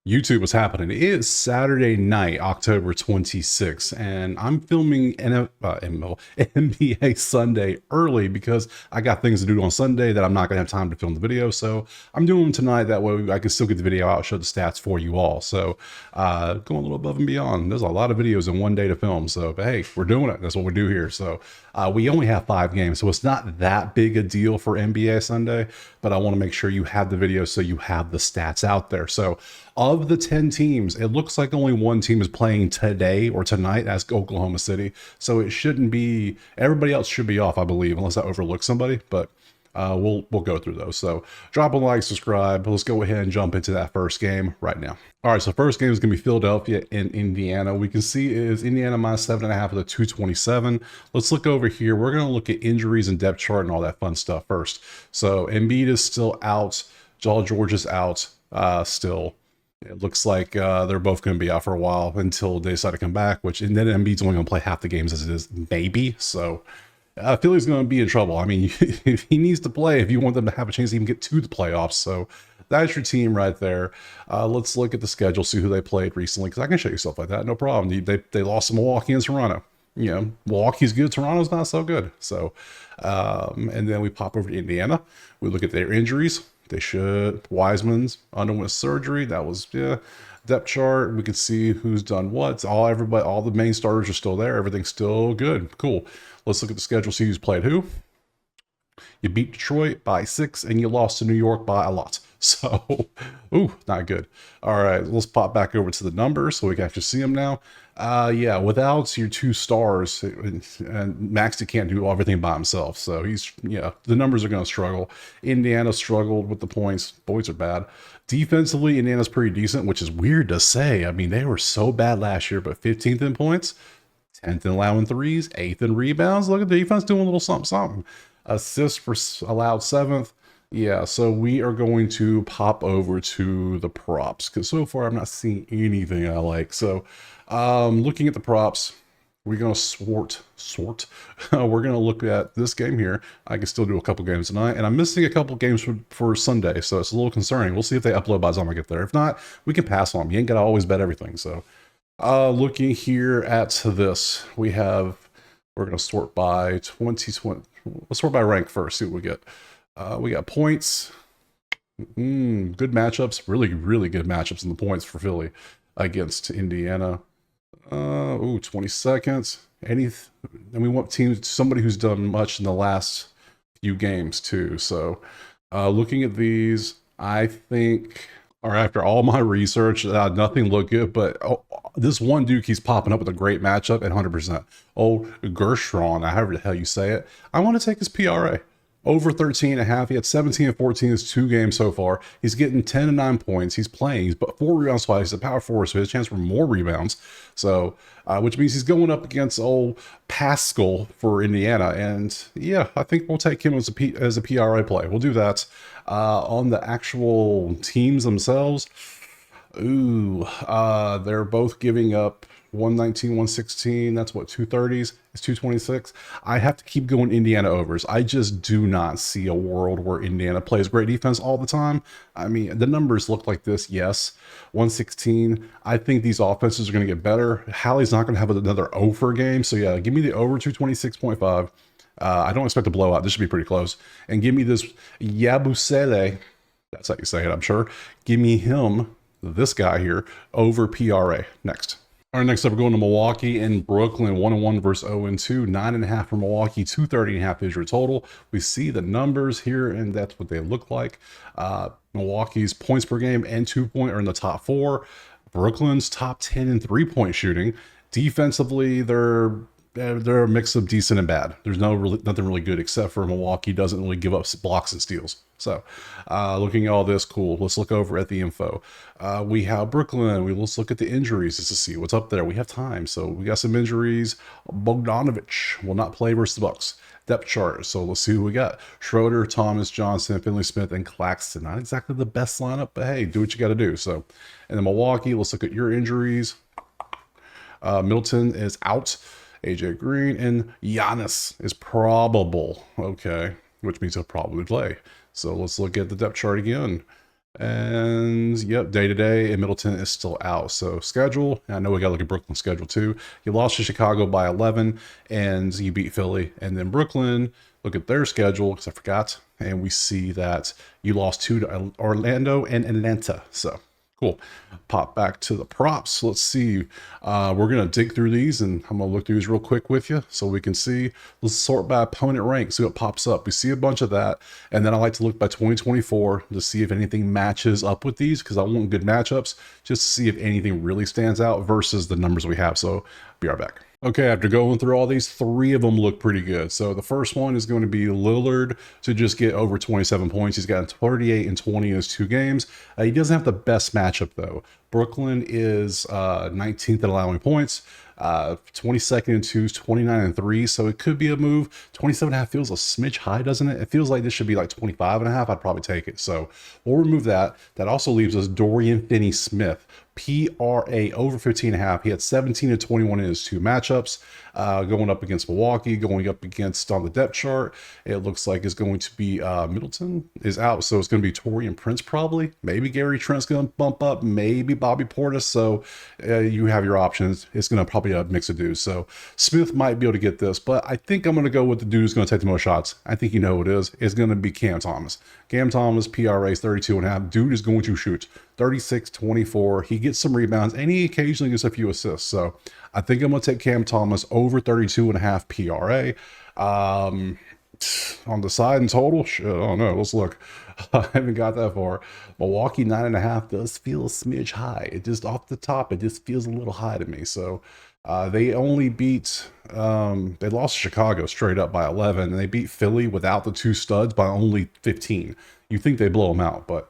YouTube, what's happening? It is Saturday night, October 26th, and I'm filming NBA Sunday early because I got things to do on Sunday that I'm not going to have time to film the video. So I'm doing them tonight. That way I can still get the video out, show the stats for you all. So going a little above and beyond. There's a lot of videos in one day to film. So, but hey, we're doing it. That's what we do here. So we only have 5 games, so it's not that big a deal for NBA Sunday, but I want to make sure you have the video so you have the stats out there. So of the 10 teams, it looks like only one team is playing today or tonight. That's Oklahoma City. So it shouldn't be, everybody else should be off, I believe, unless I overlook somebody, but we'll go through those. So drop a like, subscribe. Let's go ahead and jump into that first game right now. All right, so first game is going to be Philadelphia and Indiana. We can see it is Indiana minus 7.5 with a 227. Let's look over here. We're going to look at injuries and depth chart and all that fun stuff first. So Embiid is still out. Paul George is out still. It looks like they're both going to be out for a while until they decide to come back, which, and then Embiid's only going to play half the games as it is, maybe. So Philly's going to be in trouble. I mean, he needs to play if you want them to have a chance to even get to the playoffs. So that's your team right there. Let's look at the schedule, see who they played recently, because I can show you stuff like that. No problem. They lost to Milwaukee and Toronto. You know, Milwaukee's good, Toronto's not so good. So, and then we pop over to Indiana. We look at their injuries. They should. Wiseman's underwent surgery. That was, yeah. Depth chart. We can see who's done what. Everybody, all the main starters are still there. Everything's still good. Cool. Let's look at the schedule, see who's played who. You beat Detroit by 6 and you lost to New York by a lot. So, ooh, not good. All right, let's pop back over to the numbers so we can actually see them now. Yeah, without your 2 stars, and Maxey can't do everything by himself. So the numbers are going to struggle. Indiana struggled with the points. Boys are bad. Defensively, Indiana's pretty decent, which is weird to say. I mean, they were so bad last year, but 15th in points, 10th in allowing threes, 8th in rebounds. Look at the defense doing a little something, something. Assists for allowed 7th. Yeah, so we are going to pop over to the props because so far I'm not seeing anything I like. So looking at the props, we're going to sort. We're going to look at this game here. I can still do a couple games tonight, and I'm missing a couple games for Sunday, so it's a little concerning. We'll see if they upload by the time I get there. If not, we can pass on them. You ain't got to always bet everything. So looking here at this, we're going to sort by 2020. Let's sort by rank first, see what we get. We got points. Good matchups. Really, really good matchups in the points for Philly against Indiana. 20 seconds. And we want somebody who's done much in the last few games too. So looking at these, I think, or after all my research, nothing looked good, but this one dude keeps popping up with a great matchup at 100%. Oh, Gershon, however the hell you say it. I want to take his PRA. Over 13.5. He had 17 and 14 in his 2 games so far. He's getting 10 and 9 points. He's playing. He's 4 rebounds twice. He's a power forward, so he has a chance for more rebounds. So, which means he's going up against old Pascal for Indiana. And yeah, I think we'll take him as a PRA play. We'll do that. On the actual teams themselves, they're both giving up 119, 116. That's what, 230s? It's 226. I have to keep going Indiana overs. I just do not see a world where Indiana plays great defense all the time. I mean, the numbers look like this, yes. 116. I think these offenses are going to get better. Hallie's not going to have another over game. So yeah, give me the over 226.5. I don't expect a blowout. This should be pretty close. And give me this Yabusele. That's how you say it, I'm sure. Give me him, this guy here, over PRA. Next. All right, next up, we're going to Milwaukee and Brooklyn, 1-1 versus 0-2, 9.5 for Milwaukee, 230.5 is your total. We see the numbers here, and that's what they look like. Milwaukee's points per game and 2-point are in the top 4. Brooklyn's top 10 in 3-point shooting. Defensively, they're a mix of decent and bad. There's nothing really good except for Milwaukee doesn't really give up blocks and steals. So looking at all this, cool. Let's look over at the info. We have Brooklyn. Let's look at the injuries just to see what's up there. We have time. So we got some injuries. Bogdanovich will not play versus the Bucks. Depth chart. So let's see who we got. Schroeder, Thomas, Johnson, Finley Smith, and Claxton. Not exactly the best lineup, but hey, do what you got to do. So, and then Milwaukee, let's look at your injuries. Middleton is out. AJ Green and Giannis is probable. Okay, which means he'll probably play. So let's look at the depth chart again. And yep, day to day, and Middleton is still out. So schedule, I know we got to look at Brooklyn's schedule too. You lost to Chicago by 11, and you beat Philly. And then Brooklyn, look at their schedule because I forgot, and we see that you lost to Orlando and Atlanta. So cool. Pop back to the props. Let's see. We're going to dig through these, and I'm going to look through these real quick with you so we can see. Let's sort by opponent rank, see what pops up. We see a bunch of that, and then I like to look by 2024 to see if anything matches up with these, because I want good matchups just to see if anything really stands out versus the numbers we have. So be right back. Okay, after going through all these, 3 of them look pretty good. So the first one is going to be Lillard to just get over 27 points. He's got 38 and 20 in his 2 games. He doesn't have the best matchup, though. Brooklyn is 19th at allowing points, 22nd in 2s, 29 and 3. So it could be a move. 27.5 feels a smidge high, doesn't it? It feels like this should be like 25.5. I'd probably take it. So we'll remove that. That also leaves us Dorian Finney-Smith. PRA over 15.5. He had 17 and 21 in his 2 matchups, going up against Milwaukee, going up against on the depth chart. It looks like it's going to be Middleton is out, so it's going to be Taurean Prince probably. Maybe Gary Trent's going to bump up, maybe Bobby Portis. So you have your options. It's going to probably a mix of dudes. So Smith might be able to get this, but I think I'm going to go with the dude who's going to take the most shots. I think you know who it is. It's going to be Cam Thomas. Cam Thomas, PRA is 32.5. Dude is going to shoot 36, 24. He gets some rebounds, and he occasionally gets a few assists. So I think I'm going to take Cam Thomas over 32.5 PRA. On the side and total, shit, I don't know. Let's look. I haven't got that far. Milwaukee 9.5 does feel a smidge high. It just off the top, it just feels a little high to me. So they only beat, they lost Chicago straight up by 11, and they beat Philly without the 2 studs by only 15. You think they blow them out, but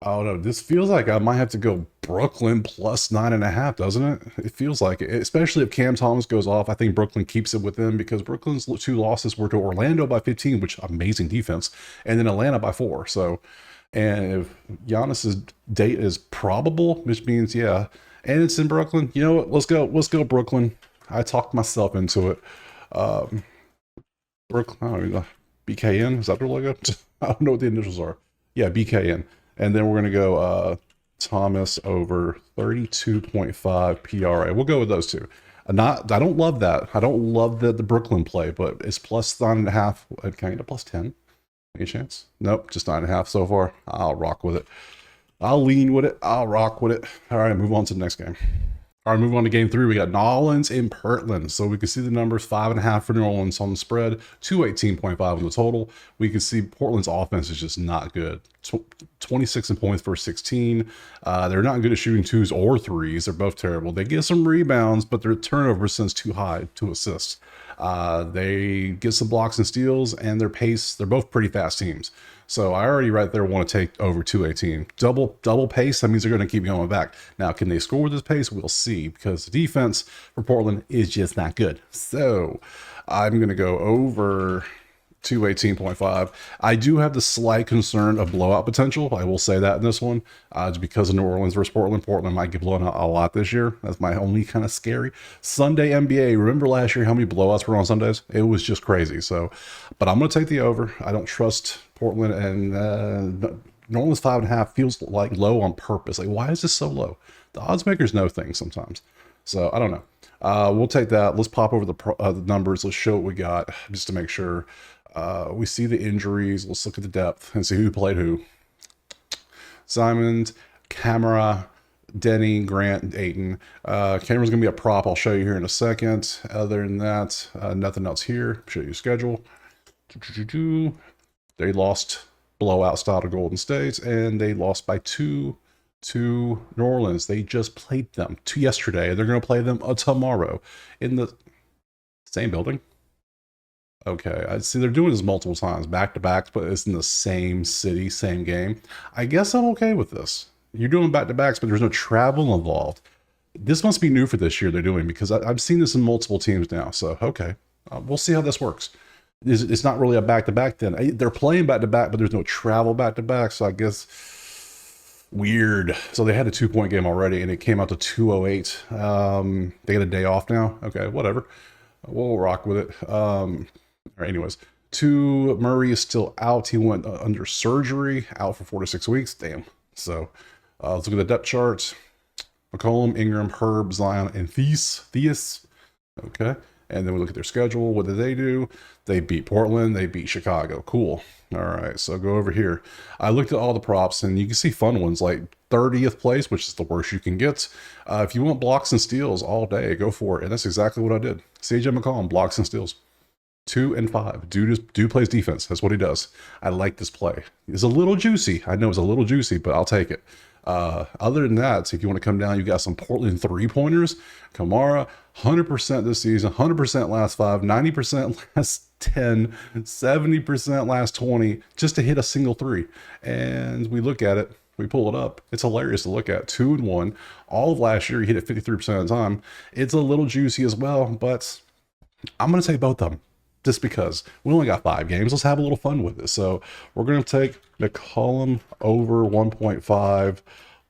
I don't know. This feels like I might have to go Brooklyn plus 9.5, doesn't it? It feels like it, especially if Cam Thomas goes off. I think Brooklyn keeps it with them because Brooklyn's 2 losses were to Orlando by 15, which amazing defense, and then Atlanta by 4. So, and if Giannis's date is probable, which means yeah, and it's in Brooklyn. You know what? Let's go Brooklyn. I talked myself into it. Brooklyn, I don't know, BKN, is that their logo? I don't know what the initials are. Yeah, BKN. And then we're going to go Thomas over 32.5 PRA. We'll go with those 2. I don't love that. I don't love the Brooklyn play, but it's plus 9.5. Can I get a plus 10? Any chance? Nope, just 9.5 so far. I'll rock with it. I'll lean with it. I'll rock with it. All right, move on to the next game. All right, move on to game 3. We got New Orleans in Portland. So we can see the numbers, 5.5 for New Orleans on the spread, 218.5 on the total. We can see Portland's offense is just not good. 26 in points for 16. They're not good at shooting 2s or 3s. They're both terrible. They get some rebounds, but their turnover percent's too high to assist. They get some blocks and steals, and their pace, they're both pretty fast teams. So I already right there want to take over 218. Double pace, that means they're going to keep going back. Now, can they score with this pace? We'll see, because the defense for Portland is just not good. So I'm going to go over 218.5. I do have the slight concern of blowout potential. I will say that in this one. It's because of New Orleans versus Portland. Portland might get blown out a lot this year. That's my only kind of scary. Sunday NBA. Remember last year how many blowouts were on Sundays? It was just crazy. So, but I'm going to take the over. I don't trust Portland, and New Orleans 5.5 feels like low on purpose. Like, why is this so low? The odds makers know things sometimes. So I don't know. We'll take that. Let's pop over the numbers. Let's show what we got just to make sure. We see the injuries. Let's look at the depth and see who played who. Simons, Camara, Denny, Grant, and Ayton. Camera's going to be a prop. I'll show you here in a second. Other than that, nothing else here. Show you schedule. They lost blowout style to Golden State, and they lost by 2 to New Orleans. They just played them yesterday. They're going to play them tomorrow in the same building. Okay, I see they're doing this multiple times, back-to-backs, but it's in the same city, same game. I guess I'm okay with this. You're doing back-to-backs, but there's no travel involved. This must be new for this year they're doing, because I've seen this in multiple teams now. So, okay, we'll see how this works. It's not really a back-to-back then. They're playing back-to-back, but there's no travel back-to-back, so I guess weird. So they had a 2-point game already, and it came out to 208. They get a day off now. Okay, whatever. We'll rock with it. Anyways, Two, Murray is still out. He went under surgery, out for 4 to 6 weeks. Damn. So let's look at the depth charts. McCollum, Ingram, Herb, Zion, and Theus. Okay. And then we look at their schedule. What did they do? They beat Portland. They beat Chicago. Cool. All right. So go over here. I looked at all the props, and you can see fun ones like 30th place, which is the worst you can get. If you want blocks and steals all day, go for it. And that's exactly what I did. CJ McCollum, blocks and steals. 2 and 5. Dude plays defense. That's what he does. I like this play. It's a little juicy. I know it's a little juicy, but I'll take it. Other than that, if you want to come down, you got some Portland 3-pointers. Kamara, 100% this season, 100% last 5, 90% last 10, 70% last 20, just to hit a single 3. And we look at it, we pull it up. It's hilarious to look at. 2 and 1. All of last year, he hit it 53% of the time. It's a little juicy as well, but I'm going to take both of them. Just because we only got 5 games, let's have a little fun with this. So we're going to take McCollum over 1.5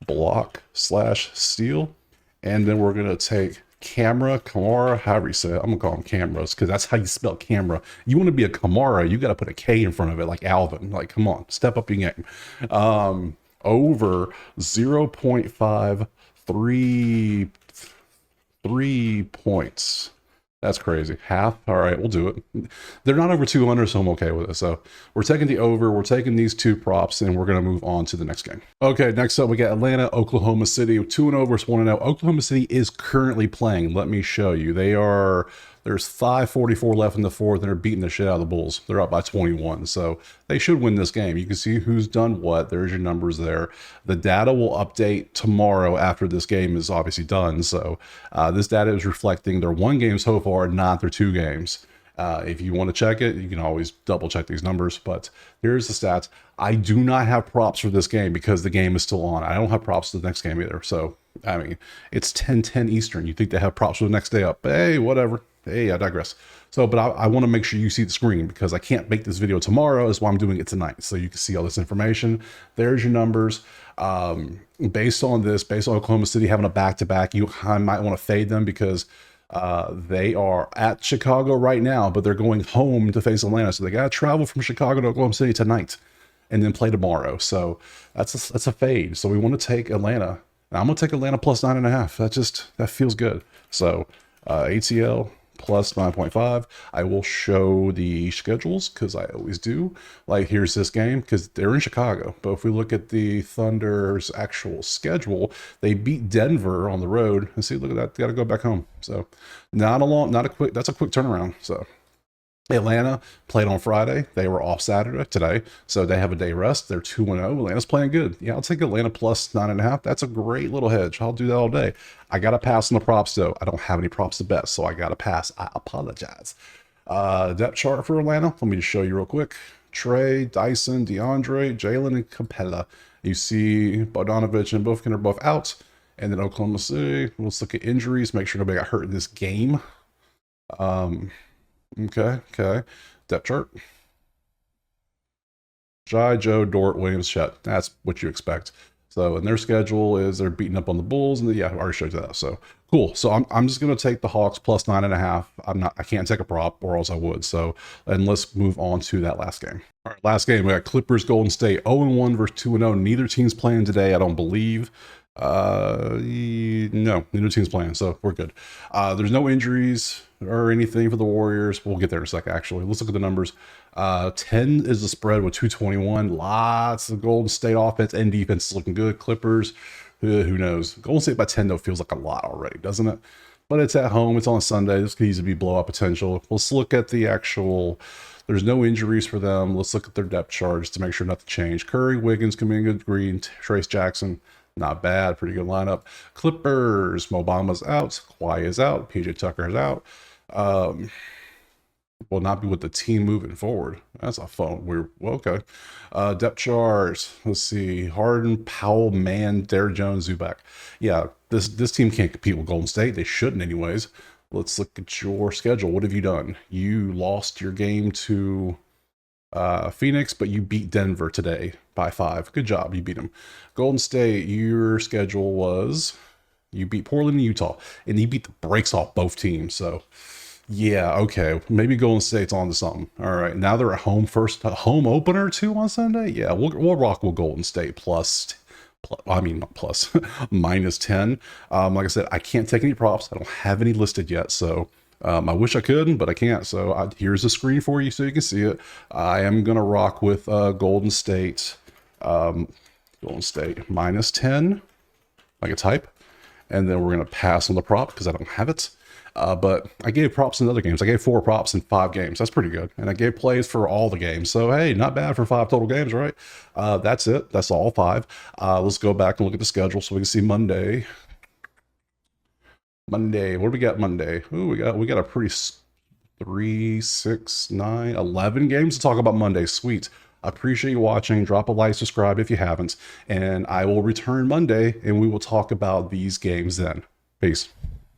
block/steal. And then we're going to take Kamara, however you say it. I'm going to call them cameras because that's how you spell camera. You want to be a Kamara, you got to put a K in front of it like Alvin. Like, come on, step up your game. Over 0.5 3 points. That's crazy. Half. All right, we'll do it. They're not over 200, so I'm okay with it. So we're taking the over. We're taking these 2 props, and we're going to move on to the next game. Okay, next up, we got Atlanta, Oklahoma City. 2 and over, 1-0. Oklahoma City is currently playing. Let me show you. There's 5:44 left in the fourth, and they're beating the shit out of the Bulls. They're up by 21, so they should win this game. You can see who's done what. There's your numbers there. The data will update tomorrow after this game is obviously done. So this data is reflecting their 1 game so far, not their 2 games. If you want to check it, you can always double check these numbers, but here's the stats. I do not have props for this game because the game is still on. I don't have props for the next game either. So, I mean, it's 10:10 Eastern. You think they have props for the next day up. Hey, whatever. Hey, I digress. So, but I want to make sure you see the screen because I can't make this video tomorrow. That's why I'm doing it tonight. So you can see all this information. There's your numbers. Based on Oklahoma City having a back-to-back, I might want to fade them because they are at Chicago right now, but they're going home to face Atlanta. So they got to travel from Chicago to Oklahoma City tonight and then play tomorrow. So that's a fade. So we want to take Atlanta. And I'm going to take Atlanta plus 9.5. That feels good. So ATL plus 9.5. I will show the schedules because I always do. Like, here's this game because they're in Chicago. But if we look at the Thunder's actual schedule, they beat Denver on the road. And see, look at that. They got to go back home. So that's a quick turnaround. So Atlanta played on Friday. They were off Saturday today, so they have a day rest. They're 2-0. Atlanta's playing good. Yeah, I'll take Atlanta plus 9.5. That's a great little hedge. I'll do that all day. I got to pass on the props, though. I don't have any props to bet, so I got to pass. I apologize. Depth chart for Atlanta. Let me just show you real quick. Trey, Dyson, DeAndre, Jalen, and Capella. You see Bogdanovich and Bufkin are both out. And then Oklahoma City. Let's look at injuries. Make sure nobody got hurt in this game. Okay. Depth chart. Jai, Joe, Dort, Williams, Chet. That's what you expect. So, and their schedule is they're beating up on the Bulls, and I already showed you that. So cool. So I'm just gonna take the Hawks plus 9.5. I can't take a prop, or else I would. So, and let's move on to that last game. All right, last game we got Clippers, Golden State, 0-1 versus 2-0. Neither team's playing today, I don't believe. No, neither team's playing, so we're good. There's no injuries or anything for the Warriors. We'll get there in a second. Actually, let's look at the numbers. 10 is the spread with 221. Lots of Golden State offense and defense is looking good. Clippers, who knows? Golden State by 10 though feels like a lot already, doesn't it? But it's at home. It's on a Sunday. This could easily be blowout potential. Let's look at the actual. There's no injuries for them. Let's look at their depth charts to make sure nothing changed. Curry, Wiggins, Kuminga, Green, Trace Jackson. Not bad. Pretty good lineup. Clippers. Mo Bamba's out. Kawhi is out. PJ Tucker is out. Will not be with the team moving forward. That's a fun. Well, okay. Depth charts. Let's see. Harden, Powell, Mann, Derrick Jones, Zubac. Yeah, this team can't compete with Golden State. They shouldn't, anyways. Let's look at your schedule. What have you done? You lost your game to Phoenix, but you beat Denver today by 5. Good job. You beat them. Golden State, your schedule was you beat Portland and Utah, and you beat the brakes off both teams. So Yeah, okay. Maybe Golden State's on to something. All right, now they're at home first, home opener too on Sunday. Yeah, we'll rock with Golden State I mean not plus, -10. Like I said, I can't take any props. I don't have any listed yet, so I wish I could, but I can't. So here's the screen for you so you can see it. I am gonna rock with Golden State. Golden State -10, like a type, and then we're gonna pass on the prop because I don't have it. But I gave props in other games. I gave 4 props in 5 games. That's pretty good. And I gave plays for all the games. So, hey, not bad for 5 total games, right? That's it. That's all 5. Let's go back and look at the schedule so we can see Monday. Monday. What do we got Monday? Ooh, we got a pretty 3, 6, 9, 11 games to talk about Monday. Sweet. I appreciate you watching. Drop a like, subscribe if you haven't. And I will return Monday and we will talk about these games then. Peace.